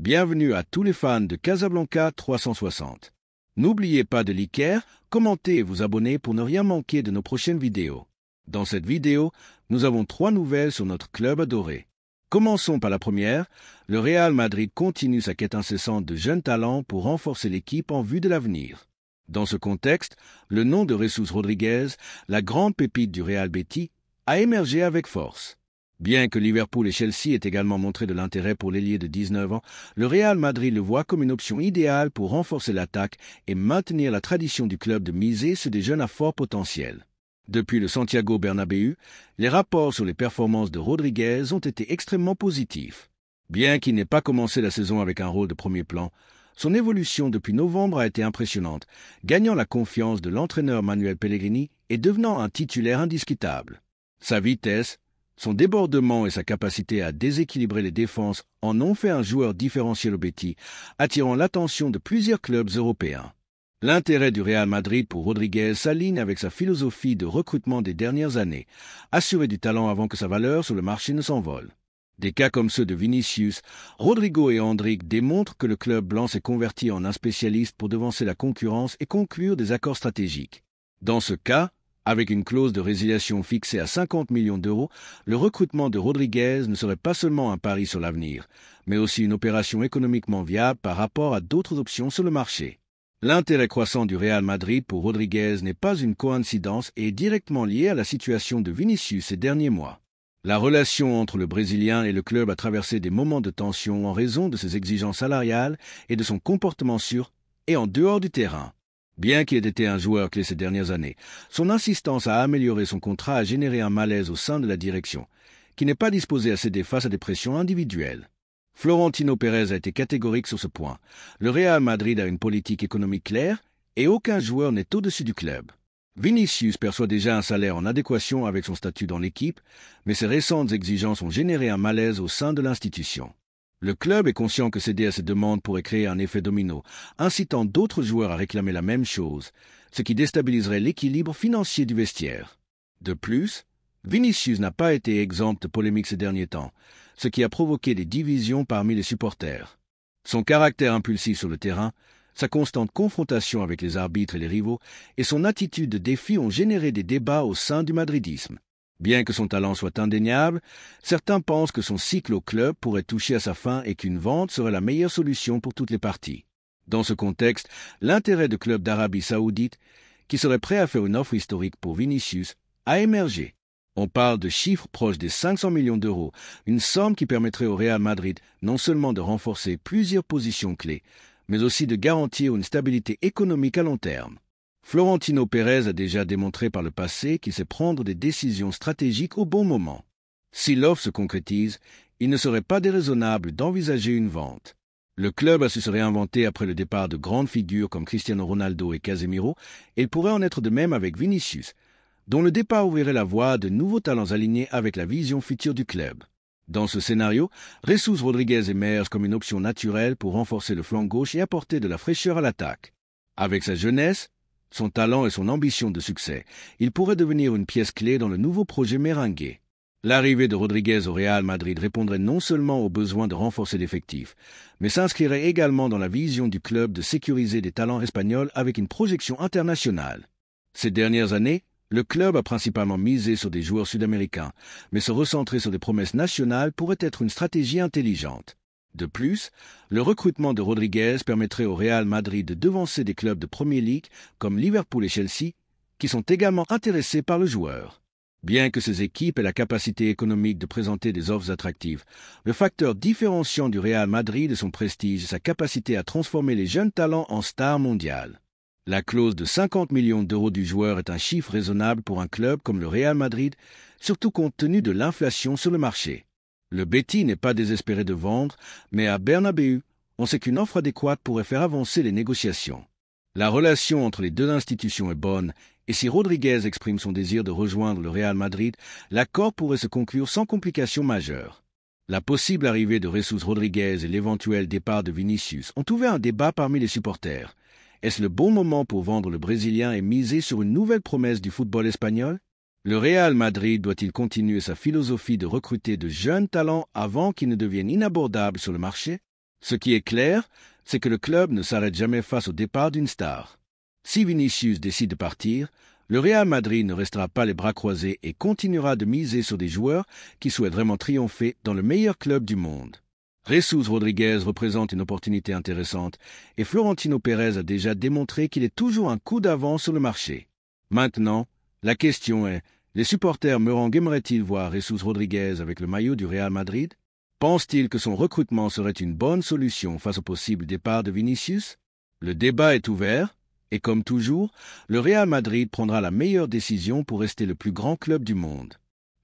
Bienvenue à tous les fans de Casablanca 360. N'oubliez pas de liker, commenter et vous abonner pour ne rien manquer de nos prochaines vidéos. Dans cette vidéo, nous avons 3 nouvelles sur notre club adoré. Commençons par la première. Le Real Madrid continue sa quête incessante de jeunes talents pour renforcer l'équipe en vue de l'avenir. Dans ce contexte, le nom de Jesus Rodriguez, la grande pépite du Real Betis, a émergé avec force. Bien que Liverpool et Chelsea aient également montré de l'intérêt pour l'ailier de 19 ans, le Real Madrid le voit comme une option idéale pour renforcer l'attaque et maintenir la tradition du club de miser sur des jeunes à fort potentiel. Depuis le Santiago Bernabéu, les rapports sur les performances de Rodriguez ont été extrêmement positifs. Bien qu'il n'ait pas commencé la saison avec un rôle de premier plan, son évolution depuis novembre a été impressionnante, gagnant la confiance de l'entraîneur Manuel Pellegrini et devenant un titulaire indiscutable. Sa vitesse, son débordement et sa capacité à déséquilibrer les défenses en ont fait un joueur différentiel au Betis, attirant l'attention de plusieurs clubs européens. L'intérêt du Real Madrid pour Rodriguez s'aligne avec sa philosophie de recrutement des dernières années, assurer du talent avant que sa valeur sur le marché ne s'envole. Des cas comme ceux de Vinicius, Rodrigo et Endrick démontrent que le club blanc s'est converti en un spécialiste pour devancer la concurrence et conclure des accords stratégiques. Dans ce cas, avec une clause de résiliation fixée à 50 millions d'euros, le recrutement de Rodriguez ne serait pas seulement un pari sur l'avenir, mais aussi une opération économiquement viable par rapport à d'autres options sur le marché. L'intérêt croissant du Real Madrid pour Rodriguez n'est pas une coïncidence et est directement lié à la situation de Vinicius ces derniers mois. La relation entre le Brésilien et le club a traversé des moments de tension en raison de ses exigences salariales et de son comportement sur et en dehors du terrain. Bien qu'il ait été un joueur clé ces dernières années, son insistance à améliorer son contrat a généré un malaise au sein de la direction, qui n'est pas disposée à céder face à des pressions individuelles. Florentino Pérez a été catégorique sur ce point. Le Real Madrid a une politique économique claire et aucun joueur n'est au-dessus du club. Vinicius perçoit déjà un salaire en adéquation avec son statut dans l'équipe, mais ses récentes exigences ont généré un malaise au sein de l'institution. Le club est conscient que céder à ces demandes pourrait créer un effet domino, incitant d'autres joueurs à réclamer la même chose, ce qui déstabiliserait l'équilibre financier du vestiaire. De plus, Vinicius n'a pas été exempt de polémiques ces derniers temps, ce qui a provoqué des divisions parmi les supporters. Son caractère impulsif sur le terrain, sa constante confrontation avec les arbitres et les rivaux et son attitude de défi ont généré des débats au sein du madridisme. Bien que son talent soit indéniable, certains pensent que son cycle au club pourrait toucher à sa fin et qu'une vente serait la meilleure solution pour toutes les parties. Dans ce contexte, l'intérêt de clubs d'Arabie Saoudite, qui seraient prêts à faire une offre historique pour Vinicius, a émergé. On parle de chiffres proches des 500 millions d'euros, une somme qui permettrait au Real Madrid non seulement de renforcer plusieurs positions clés, mais aussi de garantir une stabilité économique à long terme. Florentino Pérez a déjà démontré par le passé qu'il sait prendre des décisions stratégiques au bon moment. Si l'offre se concrétise, il ne serait pas déraisonnable d'envisager une vente. Le club a su se réinventer après le départ de grandes figures comme Cristiano Ronaldo et Casemiro, et il pourrait en être de même avec Vinicius, dont le départ ouvrirait la voie à de nouveaux talents alignés avec la vision future du club. Dans ce scénario, Jesus Rodriguez émerge comme une option naturelle pour renforcer le flanc gauche et apporter de la fraîcheur à l'attaque. Avec sa jeunesse, son talent et son ambition de succès, il pourrait devenir une pièce clé dans le nouveau projet merengue. L'arrivée de Rodriguez au Real Madrid répondrait non seulement au besoin de renforcer l'effectif, mais s'inscrirait également dans la vision du club de sécuriser des talents espagnols avec une projection internationale. Ces dernières années, le club a principalement misé sur des joueurs sud-américains, mais se recentrer sur des promesses nationales pourrait être une stratégie intelligente. De plus, le recrutement de Rodriguez permettrait au Real Madrid de devancer des clubs de Premier League comme Liverpool et Chelsea, qui sont également intéressés par le joueur. Bien que ces équipes aient la capacité économique de présenter des offres attractives, le facteur différenciant du Real Madrid est son prestige et sa capacité à transformer les jeunes talents en stars mondiales. La clause de 50 millions d'euros du joueur est un chiffre raisonnable pour un club comme le Real Madrid, surtout compte tenu de l'inflation sur le marché. Le Betis n'est pas désespéré de vendre, mais à Bernabéu, on sait qu'une offre adéquate pourrait faire avancer les négociations. La relation entre les deux institutions est bonne, et si Rodriguez exprime son désir de rejoindre le Real Madrid, l'accord pourrait se conclure sans complications majeures. La possible arrivée de Jesus Rodriguez et l'éventuel départ de Vinicius ont ouvert un débat parmi les supporters. Est-ce le bon moment pour vendre le Brésilien et miser sur une nouvelle promesse du football espagnol? Le Real Madrid doit-il continuer sa philosophie de recruter de jeunes talents avant qu'ils ne deviennent inabordables sur le marché? Ce qui est clair, c'est que le club ne s'arrête jamais face au départ d'une star. Si Vinicius décide de partir, le Real Madrid ne restera pas les bras croisés et continuera de miser sur des joueurs qui souhaitent vraiment triompher dans le meilleur club du monde. Jesus Rodriguez représente une opportunité intéressante et Florentino Pérez a déjà démontré qu'il est toujours un coup d'avance sur le marché. Maintenant, la question est, les supporters merengues aimeraient-ils voir Jesus Rodriguez avec le maillot du Real Madrid? Pense-t-il que son recrutement serait une bonne solution face au possible départ de Vinicius? Le débat est ouvert, et comme toujours, le Real Madrid prendra la meilleure décision pour rester le plus grand club du monde.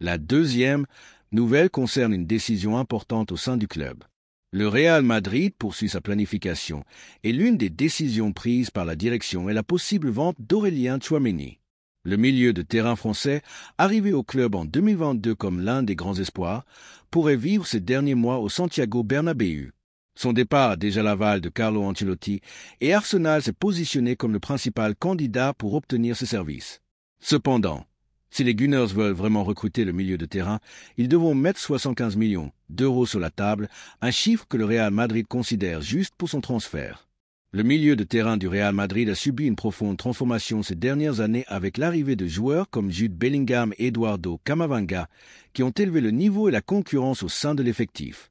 La deuxième nouvelle concerne une décision importante au sein du club. Le Real Madrid poursuit sa planification, et l'une des décisions prises par la direction est la possible vente d'Aurélien Tchouaméni. Le milieu de terrain français, arrivé au club en 2022 comme l'un des grands espoirs, pourrait vivre ces derniers mois au Santiago Bernabéu. Son départ a déjà l'aval de Carlo Ancelotti et Arsenal s'est positionné comme le principal candidat pour obtenir ses services. Cependant, si les Gunners veulent vraiment recruter le milieu de terrain, ils devront mettre 75 millions d'euros sur la table, un chiffre que le Real Madrid considère juste pour son transfert. Le milieu de terrain du Real Madrid a subi une profonde transformation ces dernières années avec l'arrivée de joueurs comme Jude Bellingham et Eduardo Camavinga qui ont élevé le niveau et la concurrence au sein de l'effectif.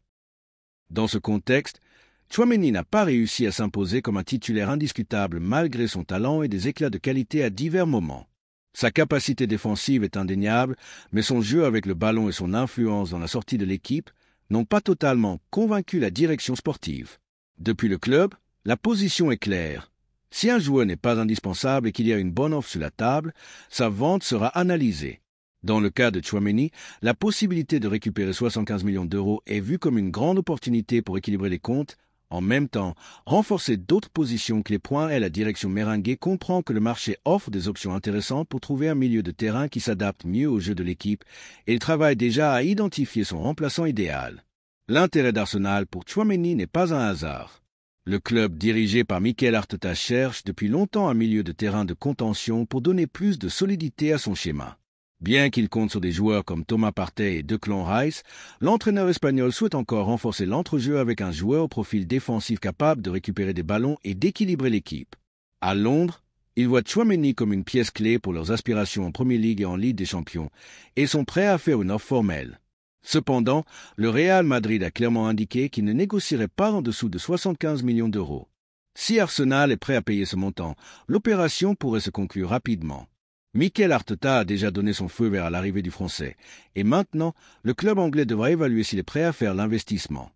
Dans ce contexte, Tchouaméni n'a pas réussi à s'imposer comme un titulaire indiscutable malgré son talent et des éclats de qualité à divers moments. Sa capacité défensive est indéniable, mais son jeu avec le ballon et son influence dans la sortie de l'équipe n'ont pas totalement convaincu la direction sportive. Depuis le club, la position est claire. Si un joueur n'est pas indispensable et qu'il y a une bonne offre sur la table, sa vente sera analysée. Dans le cas de Tchouaméni, la possibilité de récupérer 75 millions d'euros est vue comme une grande opportunité pour équilibrer les comptes. En même temps, renforcer d'autres positions clés. Et la direction merengue comprend que le marché offre des options intéressantes pour trouver un milieu de terrain qui s'adapte mieux au jeu de l'équipe et il travaille déjà à identifier son remplaçant idéal. L'intérêt d'Arsenal pour Tchouaméni n'est pas un hasard. Le club dirigé par Mikel Arteta cherche depuis longtemps un milieu de terrain de contention pour donner plus de solidité à son schéma. Bien qu'il compte sur des joueurs comme Thomas Partey et Declan Rice, l'entraîneur espagnol souhaite encore renforcer l'entrejeu avec un joueur au profil défensif capable de récupérer des ballons et d'équilibrer l'équipe. À Londres, ils voient Tchouaméni comme une pièce clé pour leurs aspirations en Premier League et en Ligue des Champions et sont prêts à faire une offre formelle. Cependant, le Real Madrid a clairement indiqué qu'il ne négocierait pas en dessous de 75 millions d'euros. Si Arsenal est prêt à payer ce montant, l'opération pourrait se conclure rapidement. Mikel Arteta a déjà donné son feu vert à l'arrivée du Français, et maintenant, le club anglais devra évaluer s'il est prêt à faire l'investissement.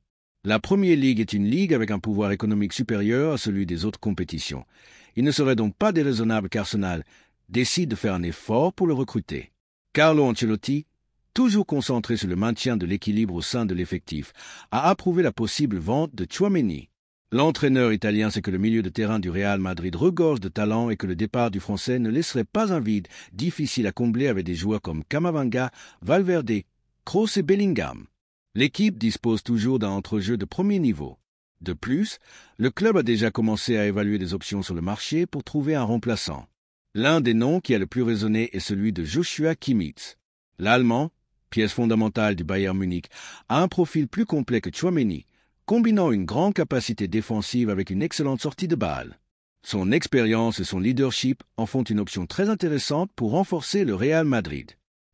La Premier League est une ligue avec un pouvoir économique supérieur à celui des autres compétitions. Il ne serait donc pas déraisonnable qu'Arsenal décide de faire un effort pour le recruter. Carlo Ancelotti, toujours concentré sur le maintien de l'équilibre au sein de l'effectif, a approuvé la possible vente de Tchouaméni. L'entraîneur italien sait que le milieu de terrain du Real Madrid regorge de talent et que le départ du Français ne laisserait pas un vide difficile à combler avec des joueurs comme Camavinga, Valverde, Kroos et Bellingham. L'équipe dispose toujours d'un entrejeu de premier niveau. De plus, le club a déjà commencé à évaluer des options sur le marché pour trouver un remplaçant. L'un des noms qui a le plus résonné est celui de Joshua Kimmich. L'Allemand, pièce fondamentale du Bayern Munich, a un profil plus complet que Tchouaméni, combinant une grande capacité défensive avec une excellente sortie de balle. Son expérience et son leadership en font une option très intéressante pour renforcer le Real Madrid.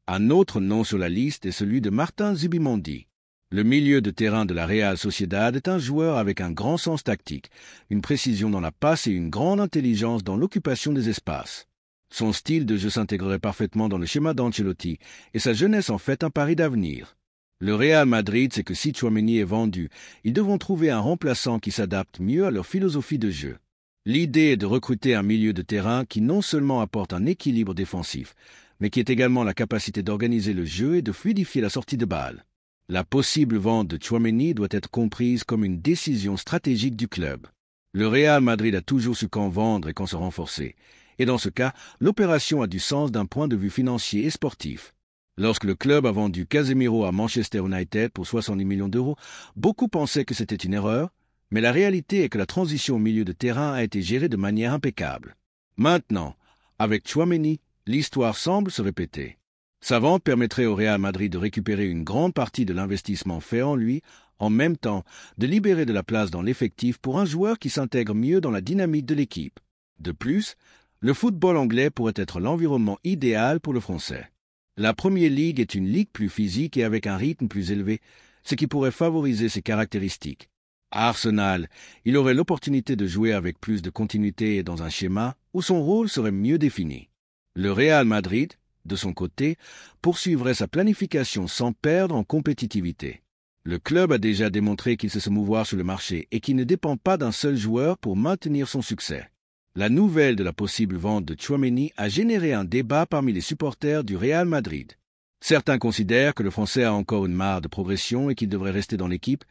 Un autre nom sur la liste est celui de Martin Zubimendi. Le milieu de terrain de la Real Sociedad est un joueur avec un grand sens tactique, une précision dans la passe et une grande intelligence dans l'occupation des espaces. Son style de jeu s'intégrerait parfaitement dans le schéma d'Ancelotti et sa jeunesse en fait un pari d'avenir. Le Real Madrid sait que si Tchouaméni est vendu, ils devront trouver un remplaçant qui s'adapte mieux à leur philosophie de jeu. L'idée est de recruter un milieu de terrain qui non seulement apporte un équilibre défensif, mais qui ait également la capacité d'organiser le jeu et de fluidifier la sortie de balle. La possible vente de Tchouaméni doit être comprise comme une décision stratégique du club. Le Real Madrid a toujours su quand vendre et quand se renforcer, et dans ce cas, l'opération a du sens d'un point de vue financier et sportif. Lorsque le club a vendu Casemiro à Manchester United pour 70 millions d'euros, beaucoup pensaient que c'était une erreur, mais la réalité est que la transition au milieu de terrain a été gérée de manière impeccable. Maintenant, avec Tchouaméni, l'histoire semble se répéter. Sa vente permettrait au Real Madrid de récupérer une grande partie de l'investissement fait en lui en même temps de libérer de la place dans l'effectif pour un joueur qui s'intègre mieux dans la dynamique de l'équipe. De plus, le football anglais pourrait être l'environnement idéal pour le Français. La Premier League est une ligue plus physique et avec un rythme plus élevé, ce qui pourrait favoriser ses caractéristiques. À Arsenal, il aurait l'opportunité de jouer avec plus de continuité et dans un schéma où son rôle serait mieux défini. Le Real Madrid, de son côté, poursuivrait sa planification sans perdre en compétitivité. Le club a déjà démontré qu'il sait se mouvoir sur le marché et qu'il ne dépend pas d'un seul joueur pour maintenir son succès. La nouvelle de la possible vente de Tchouaméni a généré un débat parmi les supporters du Real Madrid. Certains considèrent que le Français a encore une marge de progression et qu'il devrait rester dans l'équipe,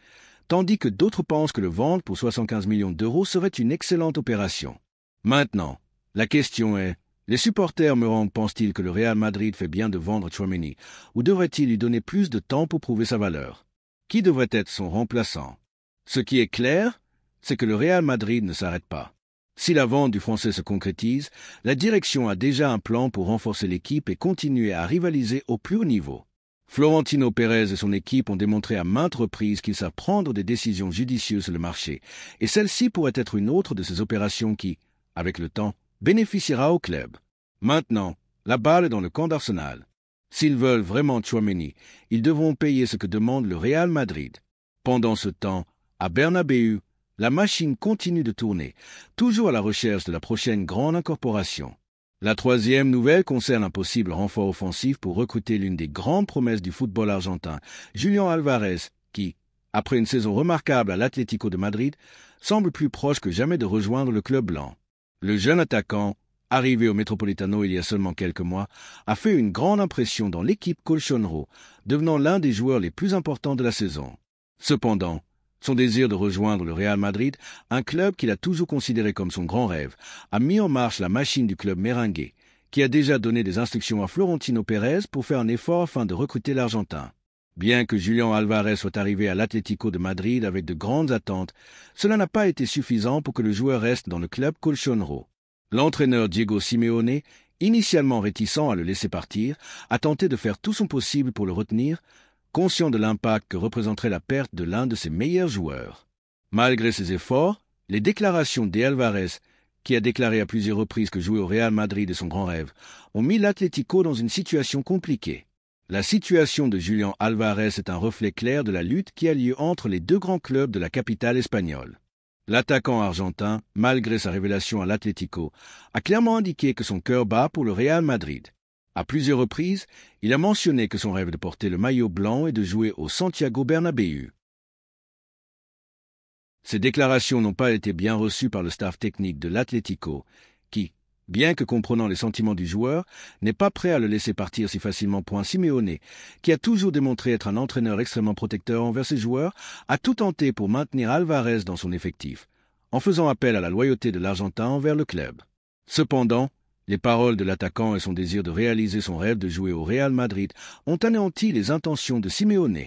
tandis que d'autres pensent que le vendre pour 75 millions d'euros serait une excellente opération. Maintenant, la question est, les supporters merengues pensent-ils que le Real Madrid fait bien de vendre Tchouaméni, ou devrait-il lui donner plus de temps pour prouver sa valeur? Qui devrait être son remplaçant? Ce qui est clair, c'est que le Real Madrid ne s'arrête pas. Si la vente du Français se concrétise, la direction a déjà un plan pour renforcer l'équipe et continuer à rivaliser au plus haut niveau. Florentino Pérez et son équipe ont démontré à maintes reprises qu'ils savent prendre des décisions judicieuses sur le marché, et celle-ci pourrait être une autre de ces opérations qui, avec le temps, bénéficiera au club. Maintenant, la balle est dans le camp d'Arsenal. S'ils veulent vraiment Tchouaméni, ils devront payer ce que demande le Real Madrid. Pendant ce temps, à Bernabéu, la machine continue de tourner, toujours à la recherche de la prochaine grande incorporation. La troisième nouvelle concerne un possible renfort offensif pour recruter l'une des grandes promesses du football argentin, Julián Álvarez, qui, après une saison remarquable à l'Atlético de Madrid, semble plus proche que jamais de rejoindre le club blanc. Le jeune attaquant, arrivé au Metropolitano il y a seulement quelques mois, a fait une grande impression dans l'équipe Colchonero, devenant l'un des joueurs les plus importants de la saison. Cependant, son désir de rejoindre le Real Madrid, un club qu'il a toujours considéré comme son grand rêve, a mis en marche la machine du club merengue, qui a déjà donné des instructions à Florentino Pérez pour faire un effort afin de recruter l'Argentin. Bien que Julián Álvarez soit arrivé à l'Atlético de Madrid avec de grandes attentes, cela n'a pas été suffisant pour que le joueur reste dans le club Colchonero. L'entraîneur Diego Simeone, initialement réticent à le laisser partir, a tenté de faire tout son possible pour le retenir, conscient de l'impact que représenterait la perte de l'un de ses meilleurs joueurs. Malgré ses efforts, les déclarations d'Álvarez, qui a déclaré à plusieurs reprises que jouer au Real Madrid est son grand rêve, ont mis l'Atlético dans une situation compliquée. La situation de Julián Álvarez est un reflet clair de la lutte qui a lieu entre les deux grands clubs de la capitale espagnole. L'attaquant argentin, malgré sa révélation à l'Atlético, a clairement indiqué que son cœur bat pour le Real Madrid. À plusieurs reprises, il a mentionné que son rêve de porter le maillot blanc est de jouer au Santiago Bernabéu. Ces déclarations n'ont pas été bien reçues par le staff technique de l'Atlético, qui, bien que comprenant les sentiments du joueur, n'est pas prêt à le laisser partir si facilement. Simeone, qui a toujours démontré être un entraîneur extrêmement protecteur envers ses joueurs, a tout tenté pour maintenir Álvarez dans son effectif, en faisant appel à la loyauté de l'Argentin envers le club. Cependant, les paroles de l'attaquant et son désir de réaliser son rêve de jouer au Real Madrid ont anéanti les intentions de Simeone.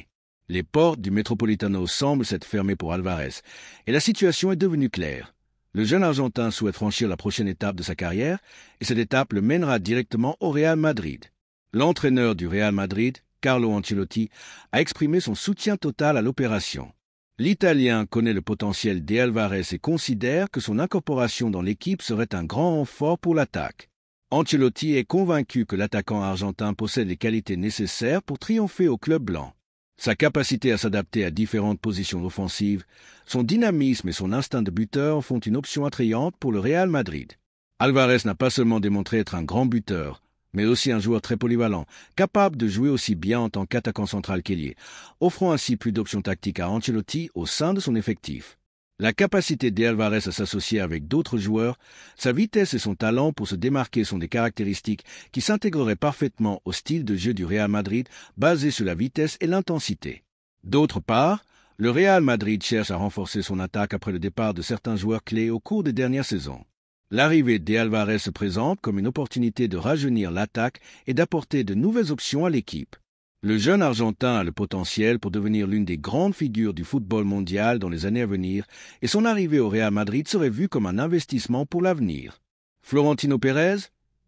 Les portes du Metropolitano semblent s'être fermées pour Álvarez, et la situation est devenue claire. Le jeune Argentin souhaite franchir la prochaine étape de sa carrière, et cette étape le mènera directement au Real Madrid. L'entraîneur du Real Madrid, Carlo Ancelotti, a exprimé son soutien total à l'opération. L'Italien connaît le potentiel d'Álvarez et considère que son incorporation dans l'équipe serait un grand renfort pour l'attaque. Ancelotti est convaincu que l'attaquant argentin possède les qualités nécessaires pour triompher au club blanc. Sa capacité à s'adapter à différentes positions offensives, son dynamisme et son instinct de buteur en font une option attrayante pour le Real Madrid. Álvarez n'a pas seulement démontré être un grand buteur, mais aussi un joueur très polyvalent, capable de jouer aussi bien en tant qu'attaquant central qu'ailier, offrant ainsi plus d'options tactiques à Ancelotti au sein de son effectif. La capacité d'Álvarez à s'associer avec d'autres joueurs, sa vitesse et son talent pour se démarquer sont des caractéristiques qui s'intégreraient parfaitement au style de jeu du Real Madrid basé sur la vitesse et l'intensité. D'autre part, le Real Madrid cherche à renforcer son attaque après le départ de certains joueurs clés au cours des dernières saisons. L'arrivée d'Álvarez se présente comme une opportunité de rajeunir l'attaque et d'apporter de nouvelles options à l'équipe. Le jeune Argentin a le potentiel pour devenir l'une des grandes figures du football mondial dans les années à venir et son arrivée au Real Madrid serait vue comme un investissement pour l'avenir. Florentino Pérez,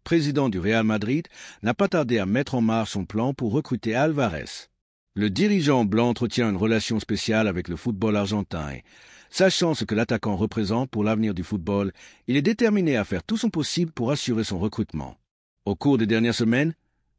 président du Real Madrid, n'a pas tardé à mettre en marche son plan pour recruter Álvarez. Le dirigeant blanc entretient une relation spéciale avec le football argentin et, sachant ce que l'attaquant représente pour l'avenir du football, il est déterminé à faire tout son possible pour assurer son recrutement. Au cours des dernières semaines,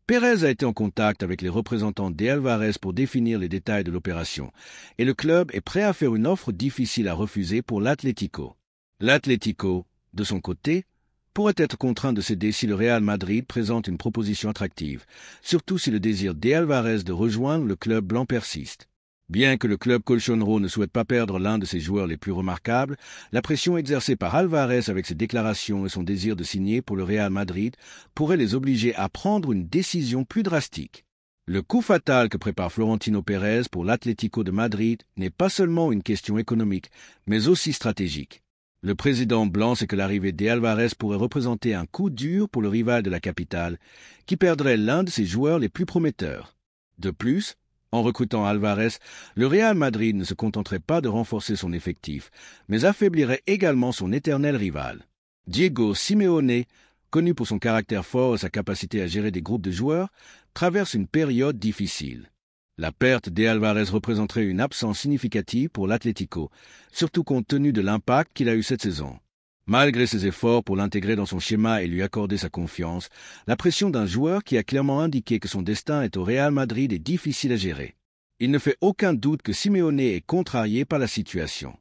Pérez a été en contact avec les représentants de Álvarez pour définir les détails de l'opération, et le club est prêt à faire une offre difficile à refuser pour l'Atlético. L'Atlético, de son côté, pourrait être contraint de céder si le Real Madrid présente une proposition attractive, surtout si le désir d'Álvarez de rejoindre le club blanc persiste. Bien que le club colchonero ne souhaite pas perdre l'un de ses joueurs les plus remarquables, la pression exercée par Álvarez avec ses déclarations et son désir de signer pour le Real Madrid pourrait les obliger à prendre une décision plus drastique. Le coup fatal que prépare Florentino Pérez pour l'Atlético de Madrid n'est pas seulement une question économique, mais aussi stratégique. Le président blanc sait que l'arrivée d'Álvarez pourrait représenter un coup dur pour le rival de la capitale, qui perdrait l'un de ses joueurs les plus prometteurs. De plus, en recrutant Álvarez, le Real Madrid ne se contenterait pas de renforcer son effectif, mais affaiblirait également son éternel rival. Diego Simeone, connu pour son caractère fort et sa capacité à gérer des groupes de joueurs, traverse une période difficile. La perte d'Álvarez représenterait une absence significative pour l'Atlético, surtout compte tenu de l'impact qu'il a eu cette saison. Malgré ses efforts pour l'intégrer dans son schéma et lui accorder sa confiance, la pression d'un joueur qui a clairement indiqué que son destin est au Real Madrid est difficile à gérer. Il ne fait aucun doute que Simeone est contrarié par la situation.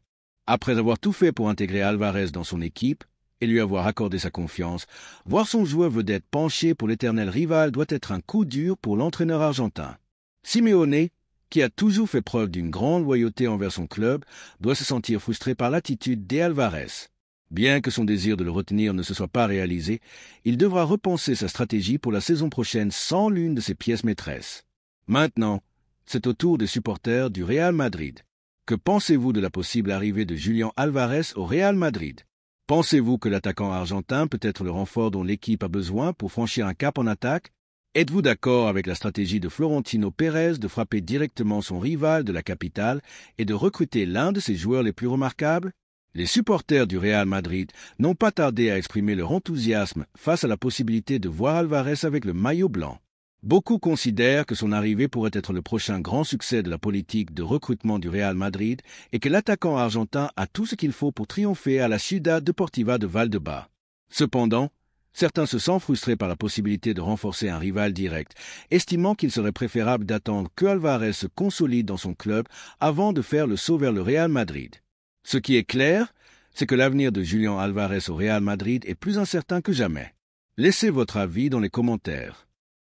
Après avoir tout fait pour intégrer Álvarez dans son équipe et lui avoir accordé sa confiance, voir son joueur vedette penché pour l'éternel rival doit être un coup dur pour l'entraîneur argentin. Simeone, qui a toujours fait preuve d'une grande loyauté envers son club, doit se sentir frustré par l'attitude d'Álvarez. Bien que son désir de le retenir ne se soit pas réalisé, il devra repenser sa stratégie pour la saison prochaine sans l'une de ses pièces maîtresses. Maintenant, c'est au tour des supporters du Real Madrid. Que pensez-vous de la possible arrivée de Julián Álvarez au Real Madrid? Pensez-vous que l'attaquant argentin peut être le renfort dont l'équipe a besoin pour franchir un cap en attaque? Êtes-vous d'accord avec la stratégie de Florentino Pérez de frapper directement son rival de la capitale et de recruter l'un de ses joueurs les plus remarquables? Les supporters du Real Madrid n'ont pas tardé à exprimer leur enthousiasme face à la possibilité de voir Álvarez avec le maillot blanc. Beaucoup considèrent que son arrivée pourrait être le prochain grand succès de la politique de recrutement du Real Madrid et que l'attaquant argentin a tout ce qu'il faut pour triompher à la Ciudad Deportiva de Valdebebas. Cependant, certains se sentent frustrés par la possibilité de renforcer un rival direct, estimant qu'il serait préférable d'attendre que Álvarez se consolide dans son club avant de faire le saut vers le Real Madrid. Ce qui est clair, c'est que l'avenir de Julián Álvarez au Real Madrid est plus incertain que jamais. Laissez votre avis dans les commentaires.